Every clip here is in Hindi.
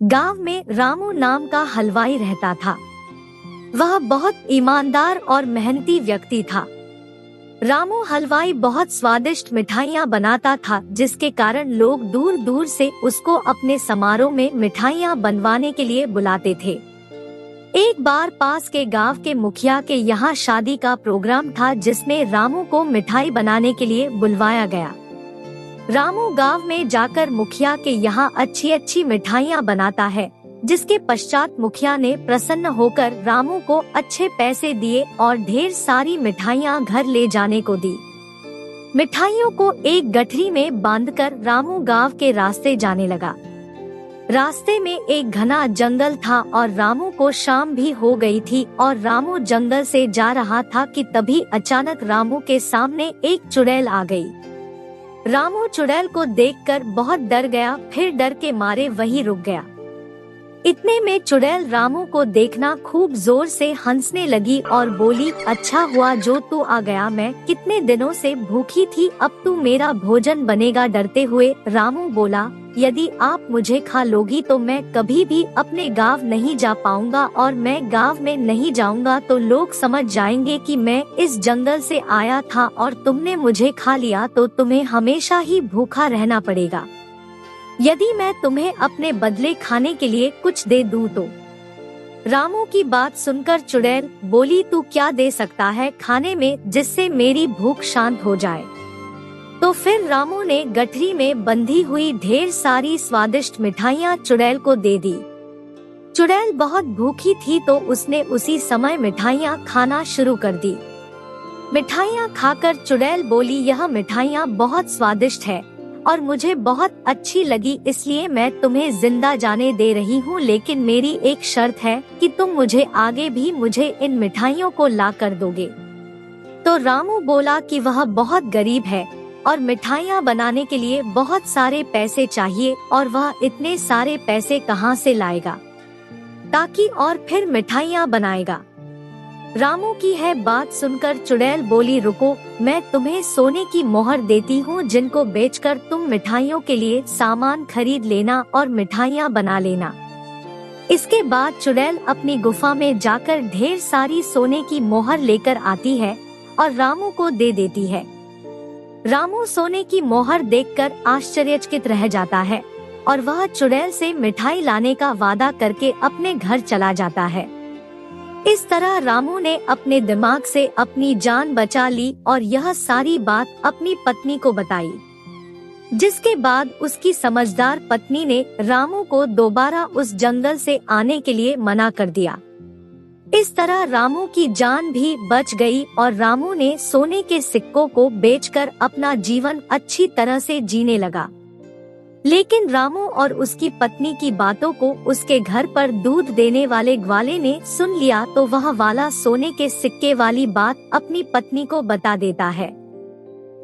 गांव में रामू नाम का हलवाई रहता था। वह बहुत ईमानदार और मेहनती व्यक्ति था। रामू हलवाई बहुत स्वादिष्ट मिठाइयाँ बनाता था, जिसके कारण लोग दूर दूर से उसको अपने समारोह में मिठाइयाँ बनवाने के लिए बुलाते थे। एक बार पास के गांव के मुखिया के यहाँ शादी का प्रोग्राम था, जिसमें रामू को मिठाई बनाने के लिए बुलवाया गया। रामू गांव में जाकर मुखिया के यहाँ अच्छी अच्छी मिठाइयाँ बनाता है, जिसके पश्चात मुखिया ने प्रसन्न होकर रामू को अच्छे पैसे दिए और ढेर सारी मिठाइयाँ घर ले जाने को दी। मिठाइयों को एक गठरी में बांधकर रामू गांव के रास्ते जाने लगा। रास्ते में एक घना जंगल था और रामू को शाम भी हो गई थी और रामू जंगल से जा रहा था कि तभी अचानक रामू के सामने एक चुड़ैल आ गई। रामू चुड़ैल को देखकर बहुत डर गया, फिर डर के मारे वहीं रुक गया। इतने में चुड़ैल रामू को देखना खूब जोर से हंसने लगी और बोली, अच्छा हुआ जो तू आ गया, मैं कितने दिनों से भूखी थी, अब तू मेरा भोजन बनेगा। डरते हुए रामू बोला, यदि आप मुझे खा लोगी तो मैं कभी भी अपने गांव नहीं जा पाऊंगा, और मैं गांव में नहीं जाऊंगा तो लोग समझ जाएंगे कि मैं इस जंगल से आया था और तुमने मुझे खा लिया तो तुम्हें हमेशा ही भूखा रहना पड़ेगा। यदि मैं तुम्हें अपने बदले खाने के लिए कुछ दे दूं तो। रामू की बात सुनकर चुड़ैल बोली, तू क्या दे सकता है खाने में जिससे मेरी भूख शांत हो जाए। तो फिर रामू ने गठरी में बंधी हुई ढेर सारी स्वादिष्ट मिठाइयाँ चुड़ैल को दे दी। चुड़ैल बहुत भूखी थी तो उसने उसी समय मिठाइयाँ खाना शुरू कर दी। मिठाइयाँ खाकर चुड़ैल बोली, यह मिठाइयाँ बहुत स्वादिष्ट है और मुझे बहुत अच्छी लगी, इसलिए मैं तुम्हें जिंदा जाने दे रही हूँ, लेकिन मेरी एक शर्त है कि तुम मुझे आगे भी मुझे इन मिठाइयों को ला कर दोगे। तो रामू बोला कि वह बहुत गरीब है और मिठाइयाँ बनाने के लिए बहुत सारे पैसे चाहिए और वह इतने सारे पैसे कहाँ से लाएगा ताकि और फिर मिठाइयाँ बनाएगा। रामू की है बात सुनकर चुड़ैल बोली, रुको, मैं तुम्हें सोने की मोहर देती हूँ, जिनको बेचकर तुम मिठाइयों के लिए सामान खरीद लेना और मिठाइयाँ बना लेना। इसके बाद चुड़ैल अपनी गुफा में जाकर ढेर सारी सोने की मोहर लेकर आती है और रामू को दे देती है। रामू सोने की मोहर देखकर आश्चर्यचकित रह जाता है और वह चुड़ैल से मिठाई लाने का वादा करके अपने घर चला जाता है। इस तरह रामू ने अपने दिमाग से अपनी जान बचा ली और यह सारी बात अपनी पत्नी को बताई, जिसके बाद उसकी समझदार पत्नी ने रामू को दोबारा उस जंगल से आने के लिए मना कर दिया। इस तरह रामू की जान भी बच गई और रामू ने सोने के सिक्कों को बेचकर अपना जीवन अच्छी तरह से जीने लगा। लेकिन रामू और उसकी पत्नी की बातों को उसके घर पर दूध देने वाले ग्वाले ने सुन लिया, तो वह वाला सोने के सिक्के वाली बात अपनी पत्नी को बता देता है।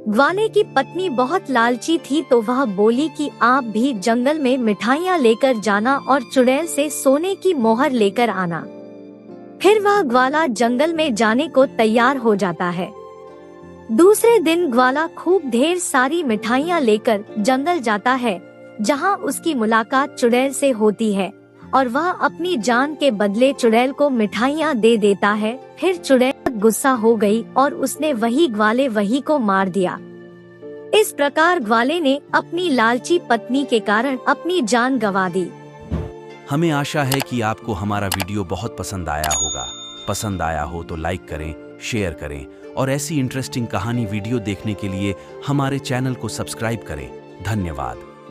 ग्वाले की पत्नी बहुत लालची थी तो वह बोली कि आप भी जंगल में मिठाइयाँ लेकर जाना और चुड़ैल से सोने की मोहर लेकर आना। फिर वह ग्वाला जंगल में जाने को तैयार हो जाता है। दूसरे दिन ग्वाला खूब ढेर सारी मिठाइयाँ लेकर जंगल जाता है, जहाँ उसकी मुलाकात चुड़ैल से होती है और वह अपनी जान के बदले चुड़ैल को मिठाइयाँ दे देता है। फिर चुड़ैल गुस्सा हो गई और उसने वही ग्वाले वही को मार दिया। इस प्रकार ग्वाले ने अपनी लालची पत्नी के कारण अपनी जान गंवा दी। हमें आशा है कि आपको हमारा वीडियो बहुत पसंद आया होगा। पसंद आया हो तो लाइक करें, शेयर करें और ऐसी इंटरेस्टिंग कहानी वीडियो देखने के लिए हमारे चैनल को सब्सक्राइब करें। धन्यवाद।